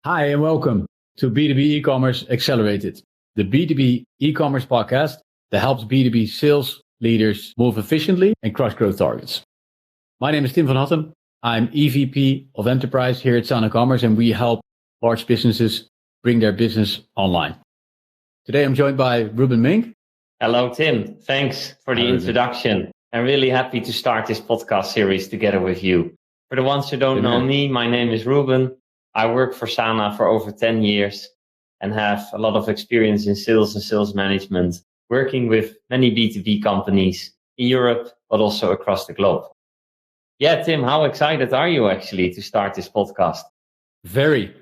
Hi, and welcome to B2B E-Commerce Accelerated, the B2B e-commerce podcast that helps B2B sales leaders move efficiently and crush growth targets. My name is Tim van Hattem. I'm EVP of Enterprise here at Sound & Commerce, and we help large businesses bring their business online. Today, I'm joined by Ruben Mink. Hello, Tim. Thanks for the introduction. I'm really happy to start this podcast series together with you. For the ones who don't know me, my name is Ruben. I work for Sana for over 10 years and have a lot of experience in sales and sales management, working with many B2B companies in Europe, but also across the globe. Yeah, Tim, how excited are you actually to start this podcast? Very.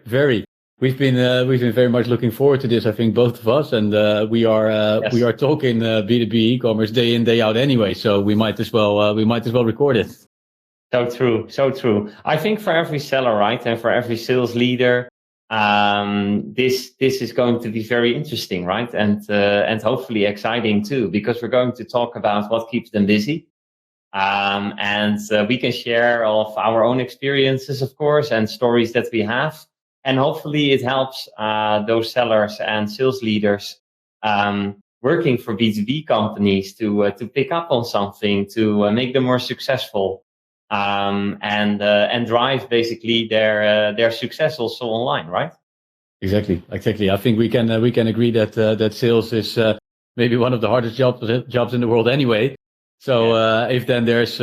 We've been very much looking forward to this. I think both of us, and we are talking B2B e-commerce day in, day out anyway. So we might as well record it. So true. I think for every seller, right, and for every sales leader, this is going to be very interesting, right, and hopefully exciting too, because we're going to talk about what keeps them busy, and we can share of our own experiences, of course, and stories that we have, and hopefully it helps those sellers and sales leaders working for B2B companies to pick up on something to make them more successful. And drive basically their success also online, right? Exactly. I think we can agree that sales is maybe one of the hardest jobs in the world anyway. So if then there's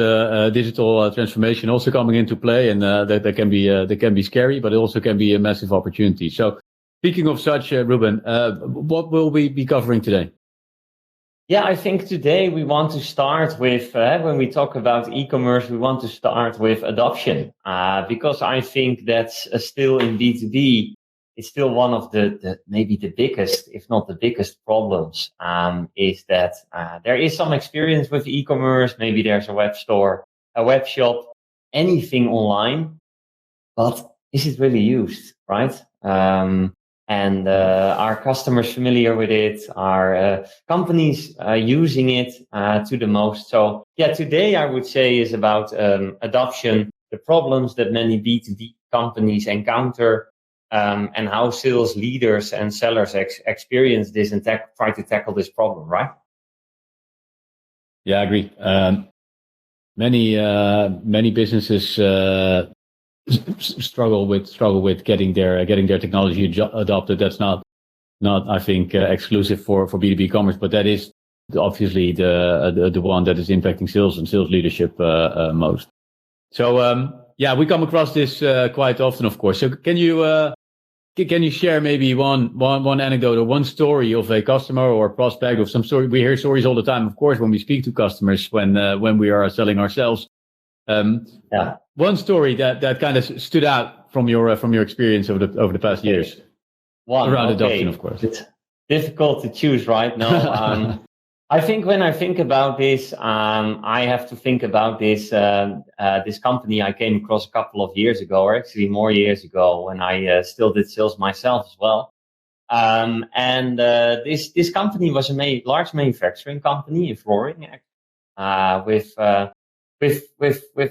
digital transformation also coming into play, and that can be scary, but it also can be a massive opportunity. So speaking of such, Ruben, what will we be covering today? Yeah, I think today we want to start with, when we talk about e-commerce, we want to start with adoption, because I think that's still in B2B, it's still one of the maybe the biggest, if not the biggest problems, is that there is some experience with e-commerce, maybe there's a web store, a web shop, anything online, but is it really used, right? And are customers familiar with it? Are companies using it to the most? So yeah, today I would say is about adoption, the problems that many B2B companies encounter, and how sales leaders and sellers experience this and try to tackle this problem, right? Yeah, I agree. Many businesses struggle with getting their technology adopted. That's not I think exclusive for B2B commerce, but that is obviously the one that is impacting sales and sales leadership most. So we come across this quite often, of course. So can you share maybe one anecdote or one story of a customer or prospect of some story? We hear stories all the time, of course, when we speak to customers when we are selling ourselves. One story that kind of stood out from your experience over the past years. Around adoption, of course. It's difficult to choose, right? No, I think when I think about this, I have to think about this this company I came across a couple of years ago, or actually more years ago, when I still did sales myself as well. And this company was a large manufacturing company in flooring, with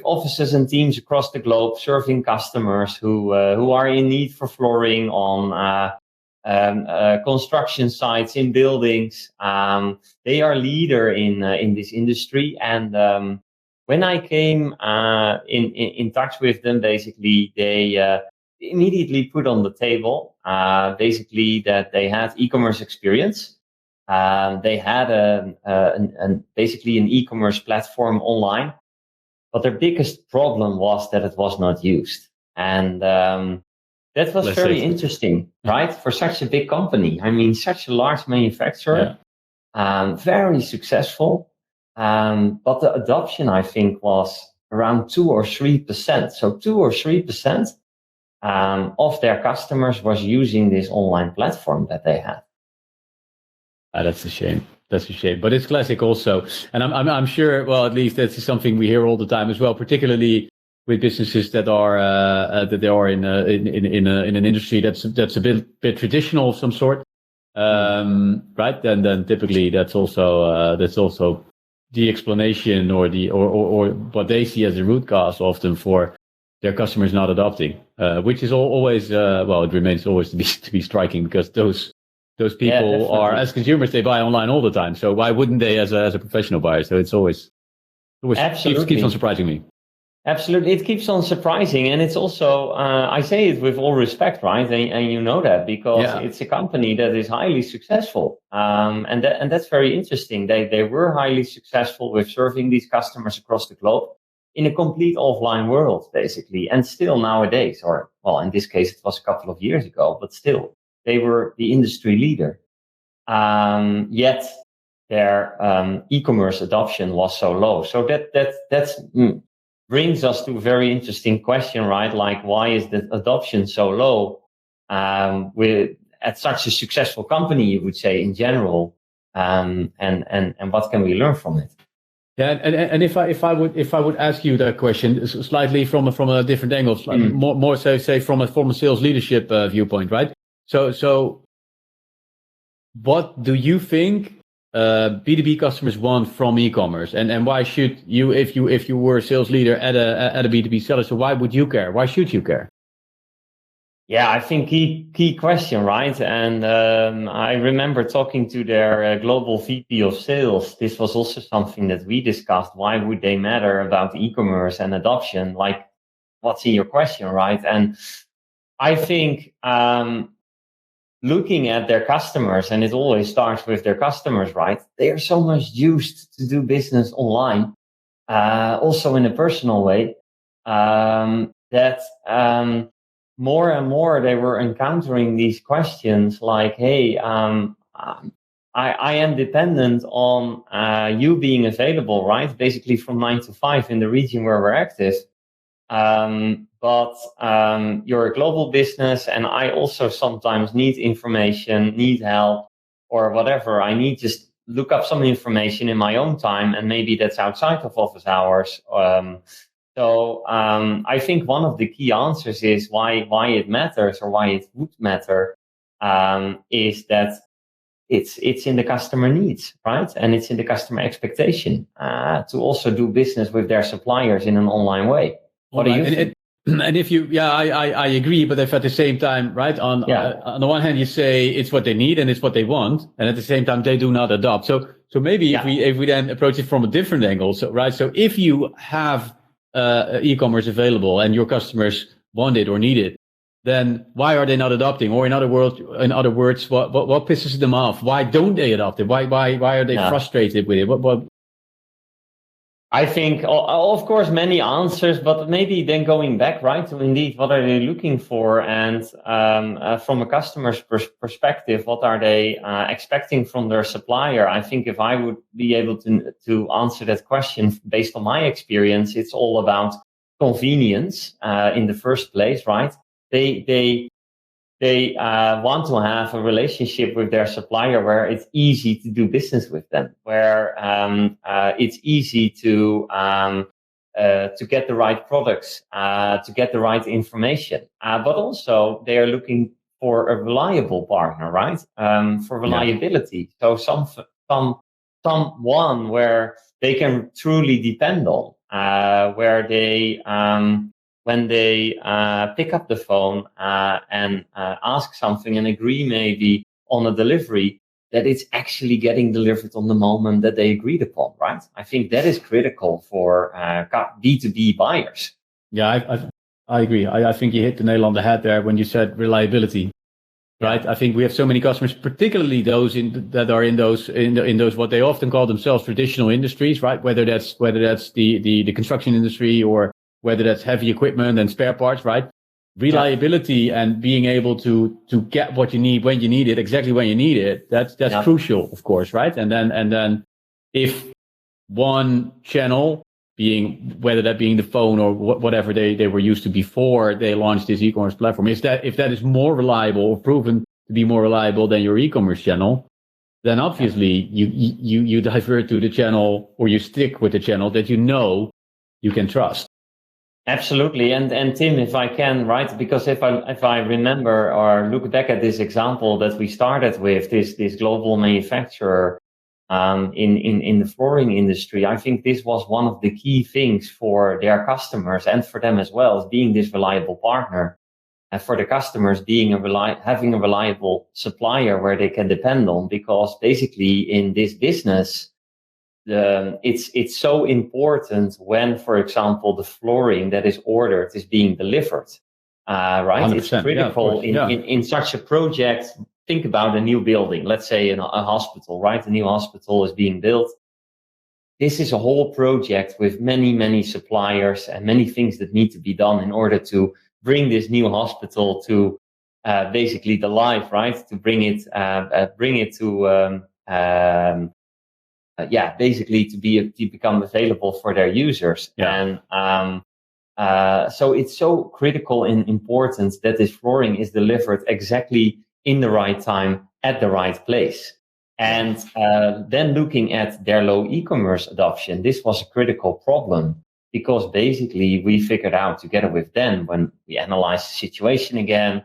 offices and teams across the globe, serving customers who are in need for flooring on construction sites, in buildings. They are leader in this industry, and when I came in touch with them, basically they immediately put on the table basically that they had e-commerce experience. They had basically an e-commerce platform online. But their biggest problem was that it was not used. And that was very interesting, right? For such a big company. I mean, such a large manufacturer, very successful. But the adoption, I think, was around 2 or 3%. So 2 or 3% of their customers was using this online platform that they had. That's a shame. But it's classic also, and I'm sure. Well, at least that's something we hear all the time as well, particularly with businesses that are in an industry that's a bit traditional of some sort, right? And then typically that's also the explanation or what they see as the root cause often for their customers not adopting, which is always it remains always to be striking, because those people are, as consumers, they buy online all the time. So why wouldn't they as a professional buyer? So it's always keeps on surprising me. Absolutely, it keeps on surprising, and it's also I say it with all respect, right? And you know that because it's a company that is highly successful, and that's very interesting. They were highly successful with serving these customers across the globe in a complete offline world, basically, and still nowadays, or well, in this case, it was a couple of years ago, but still, they were the industry leader. Yet their e-commerce adoption was so low. So that's brings us to a very interesting question, right? Like, why is the adoption so low at such a successful company, you would say, in general, and what can we learn from it? Yeah, and if I would ask you that question slightly from a different angle, more so say from a sales leadership viewpoint, right? So what do you think B2B customers want from e-commerce, and why should you, if you were a sales leader at a B2B seller, so why would you care? Why should you care? Yeah, I think key question, right? And I remember talking to their global VP of sales. This was also something that we discussed. Why would they matter about e-commerce and adoption? Like, what's in your question, right? And I think looking at their customers, and it always starts with their customers, right? They are so much used to do business online, also in a personal way, that more and more they were encountering these questions like, hey, I am dependent on you being available, right? Basically from 9 to 5 in the region where we're active. But you're a global business, and I also sometimes need information, need help, or whatever. I need just look up some information in my own time, and maybe that's outside of office hours. So I think one of the key answers is why it matters, or why it would matter, is that it's in the customer needs, right? And it's in the customer expectation to also do business with their suppliers in an online way. What do you think? And if you, I agree. But if at the same time, right, on the one hand, you say it's what they need and it's what they want, and at the same time, they do not adopt. So maybe if we then approach it from a different angle, so right, so if you have e-commerce available and your customers want it or need it, then why are they not adopting? Or in other words, what pisses them off? Why don't they adopt it? Why are they frustrated with it? What? I think, of course, many answers, but maybe then going back, right, to indeed, what are they looking for? And from a customer's perspective, what are they expecting from their supplier? I think if I would be able to answer that question based on my experience, it's all about convenience in the first place, right? They want to have a relationship with their supplier where it's easy to do business with them, where it's easy to get the right products, to get the right information. But also they are looking for a reliable partner, right? For reliability. So someone where they can truly depend on, where they when they pick up the phone and ask something and agree maybe on a delivery, that it's actually getting delivered on the moment that they agreed upon, right? I think that is critical for B2B buyers. Yeah, I agree. I think you hit the nail on the head there when you said reliability, right? I think we have so many customers, particularly those that are in those what they often call themselves traditional industries, right? Whether that's the construction industry or whether that's heavy equipment and spare parts, right? Reliability and being able to get what you need when you need it, exactly when you need it. That's crucial, of course, right? And then if one channel, whether that being the phone or whatever they were used to before they launched this e-commerce platform, if that is more reliable or proven to be more reliable than your e-commerce channel, then obviously you divert to the channel, or you stick with the channel that you know you can trust. Absolutely. And Tim, if I can, right, because if I remember or look back at this example that we started with, this global manufacturer, in the flooring industry, I think this was one of the key things for their customers and for them as well, as being this reliable partner. And for the customers, being having a reliable supplier where they can depend on, because basically in this business, it's so important when, for example, the flooring that is ordered is being delivered. Right? It's critical in such a project. Think about a new building, let's say a hospital, right? A new hospital is being built. This is a whole project with many, many suppliers and many things that need to be done in order to bring this new hospital to basically the life, right? To bring it to basically to become available for their users. Yeah. And so it's so critical and important that this flooring is delivered exactly in the right time at the right place. And then looking at their low e-commerce adoption, this was a critical problem, because basically we figured out together with them, when we analyzed the situation again,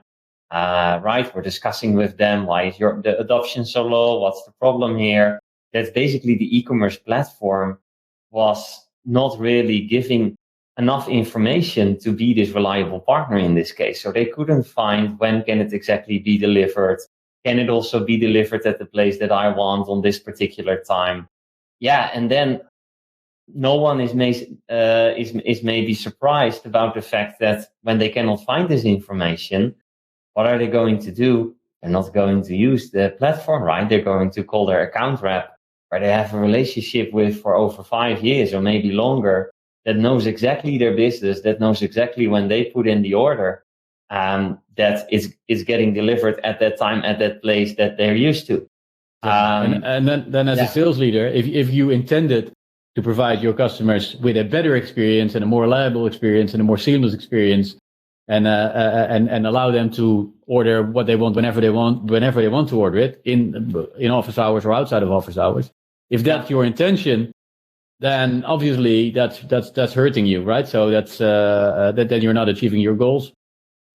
right, we're discussing with them, why is the adoption so low? What's the problem here? That basically the e-commerce platform was not really giving enough information to be this reliable partner in this case. So they couldn't find when can it exactly be delivered. Can it also be delivered at the place that I want on this particular time? Yeah, and then no one is maybe surprised about the fact that when they cannot find this information, what are they going to do? They're not going to use the platform, right? They're going to call their account rep, where they have a relationship with for over 5 years or maybe longer, that knows exactly their business, that knows exactly when they put in the order, that it's getting delivered at that time, at that place that they're used to. And then as a sales leader, if you intended to provide your customers with a better experience and a more reliable experience and a more seamless experience, and allow them to order what they want whenever they want to order it in office hours or outside of office hours, if that's your intention, then obviously that's hurting you, right? So that's then you're not achieving your goals,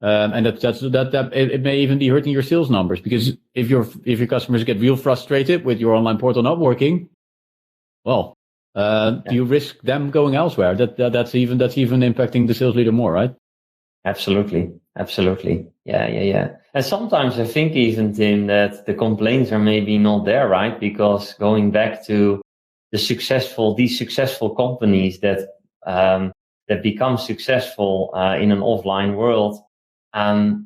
and that it may even be hurting your sales numbers, because if your customers get real frustrated with your online portal not working, well, you risk them going elsewhere. That's even impacting the sales leader more, right? Absolutely. Yeah. And sometimes I think even, Tim, that the complaints are maybe not there, right? Because going back to these successful companies that become successful in an offline world,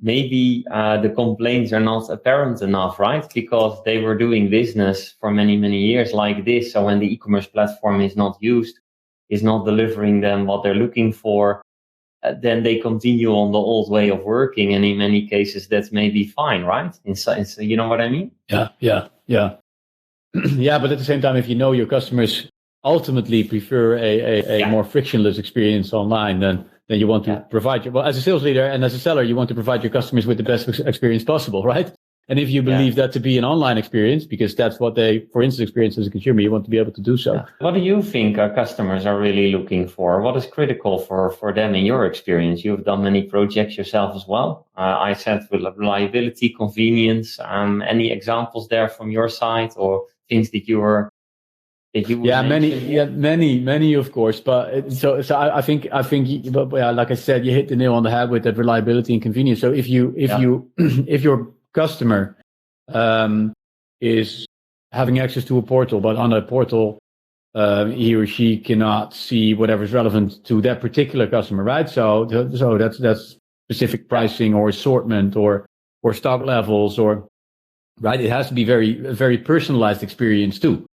maybe the complaints are not apparent enough, right? Because they were doing business for many, many years like this. So when the e-commerce platform is not used, is not delivering them what they're looking for, then they continue on the old way of working. And in many cases, that's maybe fine, right? You know what I mean? Yeah. Yeah, but at the same time, if you know your customers ultimately prefer a more frictionless experience online, then you want to provide as a sales leader and as a seller, you want to provide your customers with the best experience possible, right? And if you believe that to be an online experience, because that's what they, for instance, experience as a consumer, you want to be able to do so. Yeah. What do you think our customers are really looking for? What is critical for them in your experience? You've done many projects yourself as well. I said with reliability, convenience. Any examples there from your side, or things that you would many, of course. But so I think, like I said, you hit the nail on the head with that reliability and convenience. So if your customer is having access to a portal, but on a portal he or she cannot see whatever is relevant to that particular customer, right? So that's specific pricing or assortment or stock levels, or right. It has to be very personalized experience too,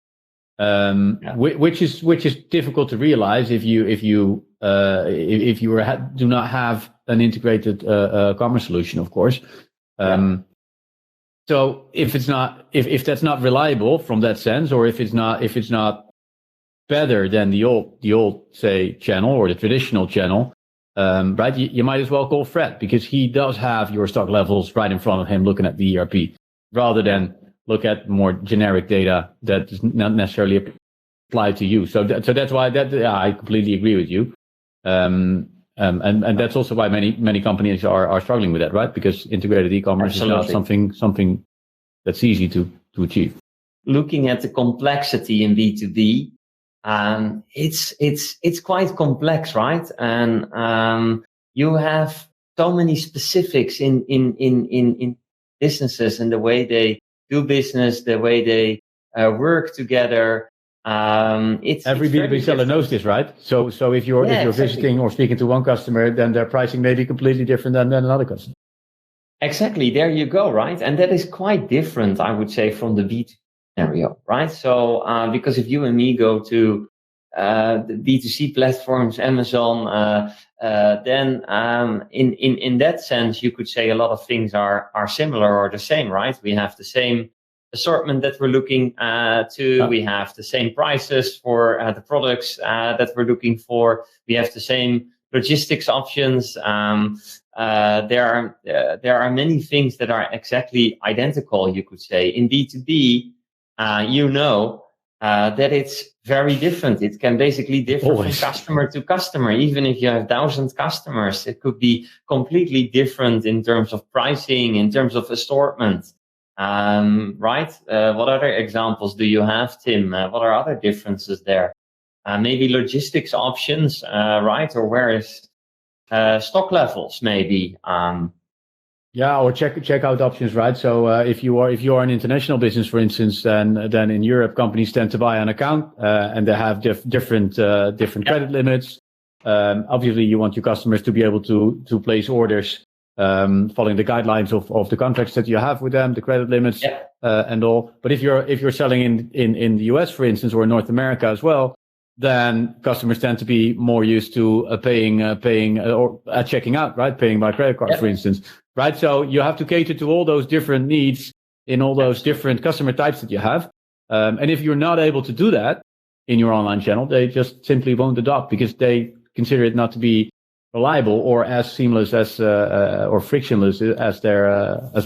which is difficult to realize if you do not have an integrated commerce solution, of course. So if that's not reliable from that sense, or if it's not better than the old say channel or the traditional channel, right? You might as well call Fred, because he does have your stock levels right in front of him, looking at the ERP, rather than look at more generic data that does not necessarily apply to you. So that's why I completely agree with you. And that's also why many companies are struggling with that, right? Because integrated e-commerce is not something that's easy to achieve. looking at the complexity in B2B, it's quite complex, right? And you have so many specifics in businesses and the way they do business, the way they work together. Every B2B seller knows this, right? So if you're visiting or speaking to one customer, then their pricing may be completely different than another customer. Exactly. There you go, right? And that is quite different, I would say, from the B2C scenario, right? So because if you and me go to the B2C platforms, Amazon, then in that sense, you could say a lot of things are similar or the same, right? We have the same assortment that we're looking to. We have the same prices for the products that we're looking for. We have the same logistics options. There are many things that are exactly identical, you could say. In B2B, that it's very different. It can basically differ from customer to customer. Even if you have 1,000 customers, it could be completely different in terms of pricing, in terms of assortment. Right? What other examples do you have, Tim? What are other differences there? Maybe logistics options, right? Or where is stock levels, maybe? Or checkout options, right? So if you are an international business, for instance, then in Europe, companies tend to buy on account, and they have different credit limits. Obviously, you want your customers to be able to place orders following the guidelines of the contracts that you have with them, the credit limits, and all. But if you're selling in the US, for instance, or North America as well, then customers tend to be more used to paying or checking out, right? Paying by credit card, for instance, right? So you have to cater to all those different needs in all those different customer types that you have. And if you're not able to do that in your online channel, they just simply won't adopt because they consider it not to be reliable or as seamless as or frictionless as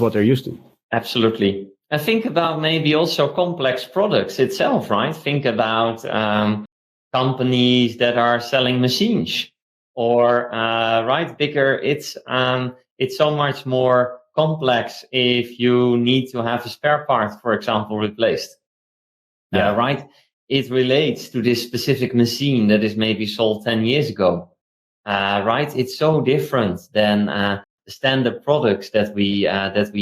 what they're used to. Absolutely. And think about maybe also complex products itself, right? Think about companies that are selling machines or right, bigger. It's so much more complex if you need to have a spare part, for example, replaced. Right? It relates to this specific machine that is maybe sold 10 years ago. Right? It's so different than the standard products that we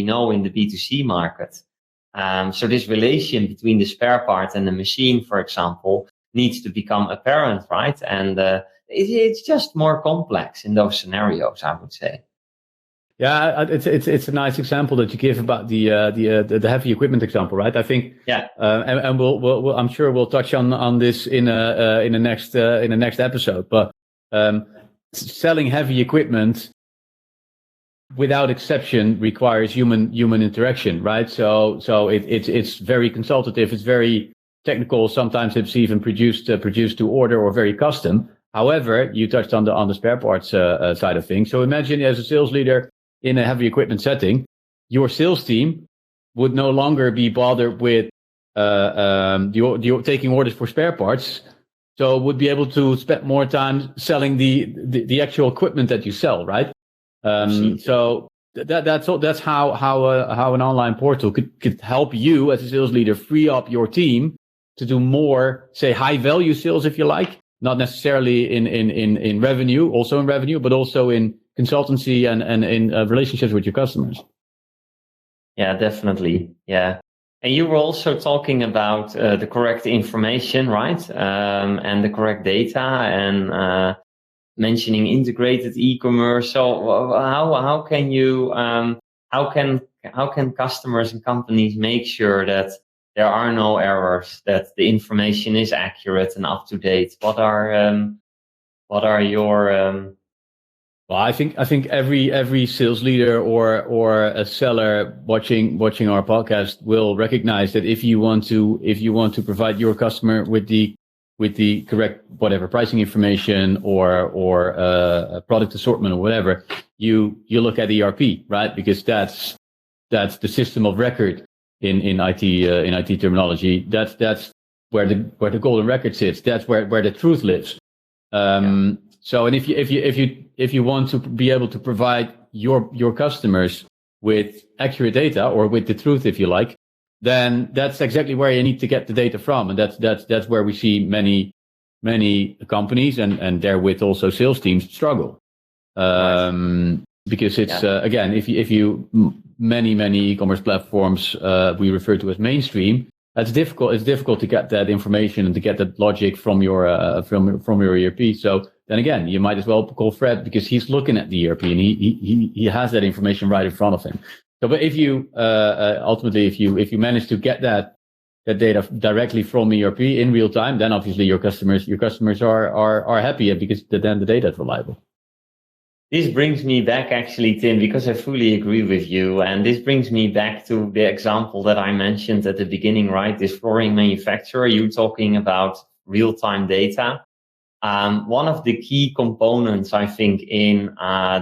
know in the B2C market. So this relation between the spare part and the machine, for example, needs to become apparent, right? And it's just more complex in those scenarios, I would say. Yeah, it's a nice example that you give about the heavy equipment example, right? I think, and we'll I'm sure we'll touch on this in the next episode. But selling heavy equipment, without exception, requires human interaction, right? So it's very consultative. It's very technical. Sometimes it's even produced to order or very custom. However, you touched on the spare parts side of things. So imagine as a sales leader in a heavy equipment setting, your sales team would no longer be bothered with taking orders for spare parts. So would be able to spend more time selling the actual equipment that you sell, right? So that's how an online portal could help you as a sales leader free up your team to do more, say, high value sales, if you like, not necessarily in revenue, also in revenue, but also in consultancy and in relationships with your customers. Yeah, definitely. Yeah. And you were also talking about the correct information, right? And the correct data and mentioning integrated e-commerce. So how can customers and companies make sure that there are no errors, that the information is accurate and up to date? What are your Well, I think every sales leader or a seller watching our podcast will recognize that if you want to provide your customer with the correct whatever pricing information or a product assortment or whatever, you look at ERP, right? Because that's the system of record in IT terminology. That's where the golden record sits. That's where the truth lives. So, and if you want to be able to provide your customers with accurate data or with the truth, if you like, then that's exactly where you need to get the data from. And that's where we see many companies and therewith also sales teams struggle. Because it's, again, if you many e-commerce platforms, we refer to as mainstream, it's difficult to get that information and to get that logic from your ERP. So then again, you might as well call Fred, because he's looking at the ERP and he has that information right in front of him. So, but if you ultimately if you manage to get that data directly from ERP in real time, then obviously your customers are happy, because then the data is reliable. This brings me back, actually, Tim, because I fully agree with you. And this brings me back to the example that I mentioned at the beginning, right? This flooring manufacturer, you talking about real-time data. One of the key components, I think, in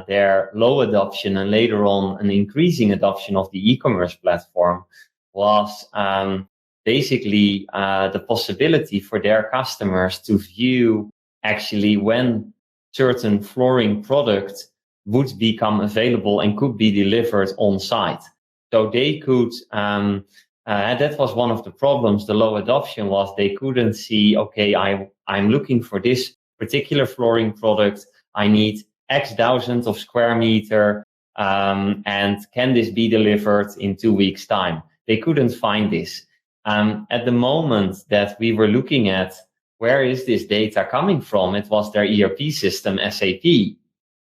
their low adoption and later on an increasing adoption of the e-commerce platform was basically the possibility for their customers to view actually when certain flooring product would become available and could be delivered on site. So they could, that was one of the problems, the low adoption was they couldn't see, okay, I'm looking for this particular flooring product. I need X thousands of square meter, and can this be delivered in 2 weeks' time? They couldn't find this. At the moment that we were looking at, where is this data coming from? It was their ERP system, SAP.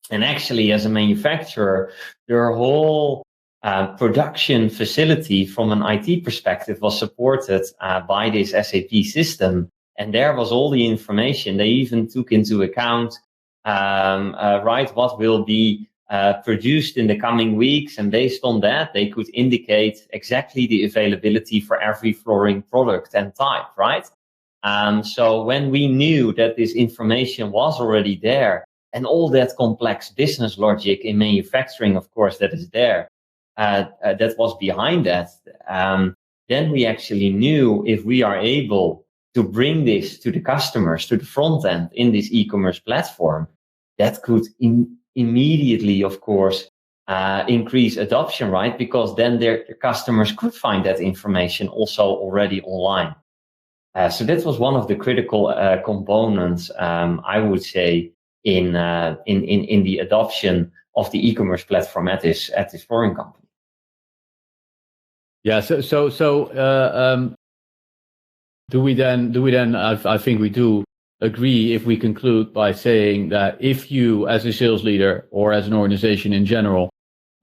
And actually, as a manufacturer, their whole production facility from an IT perspective was supported by this SAP system. And there was all the information. They even took into account, what will be produced in the coming weeks. And based on that, they could indicate exactly the availability for every flooring product and type, right? So when we knew that this information was already there and all that complex business logic in manufacturing, of course, that is there, that was behind that, then we actually knew if we are able to bring this to the customers, to the front end in this e-commerce platform, that could immediately, of course, increase adoption, right? Because then their customers could find that information also already online. So that was one of the critical components, I would say, in the adoption of the e-commerce platform at this flooring company. Yeah. So do we then? I think we do agree if we conclude by saying that if you, as a sales leader or as an organization in general,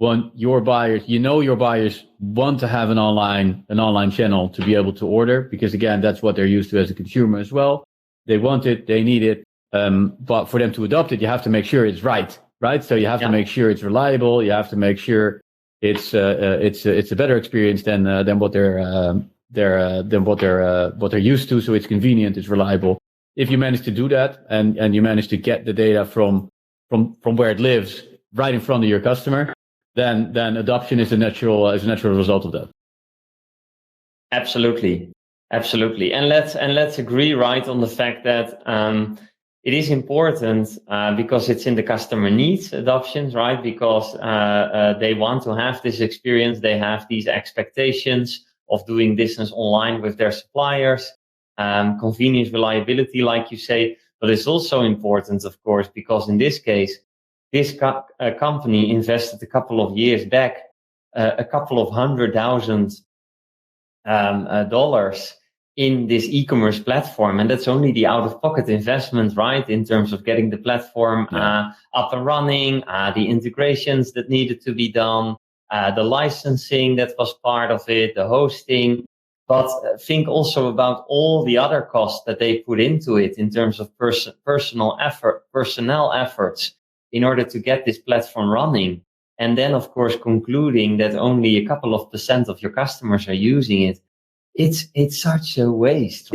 want your buyers, your buyers want to have an online channel to be able to order, because again, that's what they're used to as a consumer as well. They want it, they need it, but for them to adopt it, you have to make sure it's right? So you have to make sure it's reliable. You have to make sure it's a better experience than what they're used to. So it's convenient, it's reliable. If you manage to do that and you manage to get the data from where it lives right in front of your customer, then adoption is a natural result of that. Absolutely. And let's agree, right, on the fact that it is important because it's in the customer needs adoptions, right? Because they want to have this experience, they have these expectations of doing business online with their suppliers, convenience, reliability, like you say. But it's also important, of course, because in this case, this company invested a couple of years back a couple of $100,000 in this e-commerce platform, and that's only the out-of-pocket investment, right? In terms of getting the platform up and running, the integrations that needed to be done, the licensing that was part of it, the hosting. But think also about all the other costs that they put into it in terms of personnel efforts in order to get this platform running. And then, of course, concluding that only a couple of % of your customers are using it. It's such a waste.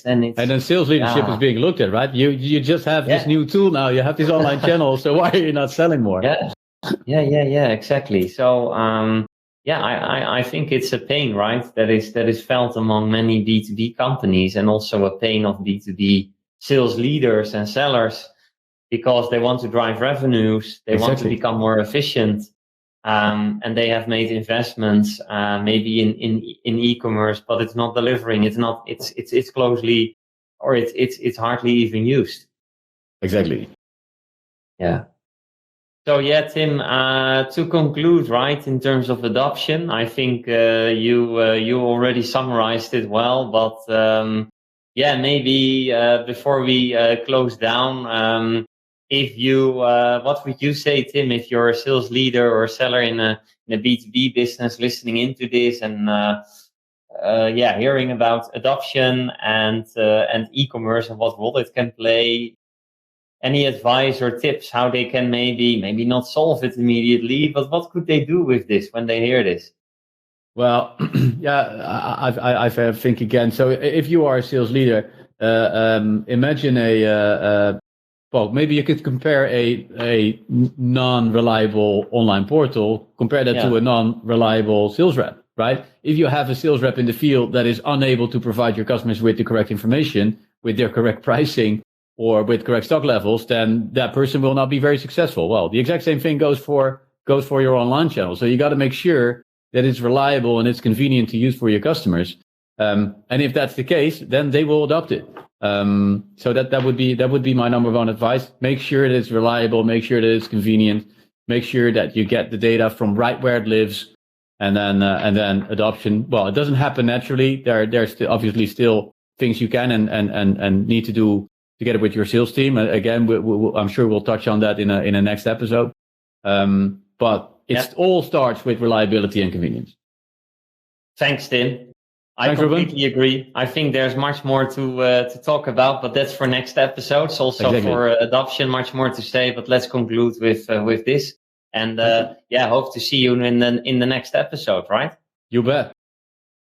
And then sales leadership is being looked at, right? You just have this new tool now. You have this online channel. So why are you not selling more? Yeah, exactly. So, I think it's a pain, right? That is felt among many B2B companies, and also a pain of B2B sales leaders and sellers, because they want to drive revenues. They want to become more efficient. and they have made investments, maybe in e-commerce, but it's not delivering. It's closely, or it's hardly even used. Exactly. Yeah. So yeah, Tim, to conclude, right, in terms of adoption, I think you already summarized it well, but yeah, maybe before we close down, if you what would you say, Tim, if you're a sales leader or a seller in a B2B business listening into this and yeah, hearing about adoption and e-commerce and what role it can play? Any advice or tips how they can maybe not solve it immediately, but what could they do with this when they hear this? Well, yeah, I think again. So if you are a sales leader, imagine well, maybe you could compare a non-reliable online portal, compare that to a non-reliable sales rep, right? If you have a sales rep in the field that is unable to provide your customers with the correct information, with their correct pricing, or with correct stock levels, then that person will not be very successful. Well, the exact same thing goes for your online channel. So you got to make sure that it's reliable and it's convenient to use for your customers. And if that's the case, then they will adopt it. So that would be my number one advice. Make sure that it's reliable, make sure that it's convenient, make sure that you get the data from right where it lives, and then adoption. Well, it doesn't happen naturally. There's obviously still things you can and need to do together with your sales team. Again, I'm sure we'll touch on that in a next episode. But it all starts with reliability and convenience. Thanks, Tim. I completely agree. I think there's much more to talk about, but that's for next episodes. Also for adoption, much more to say. But let's conclude with this. And yeah, hope to see you in the next episode. Right? You bet.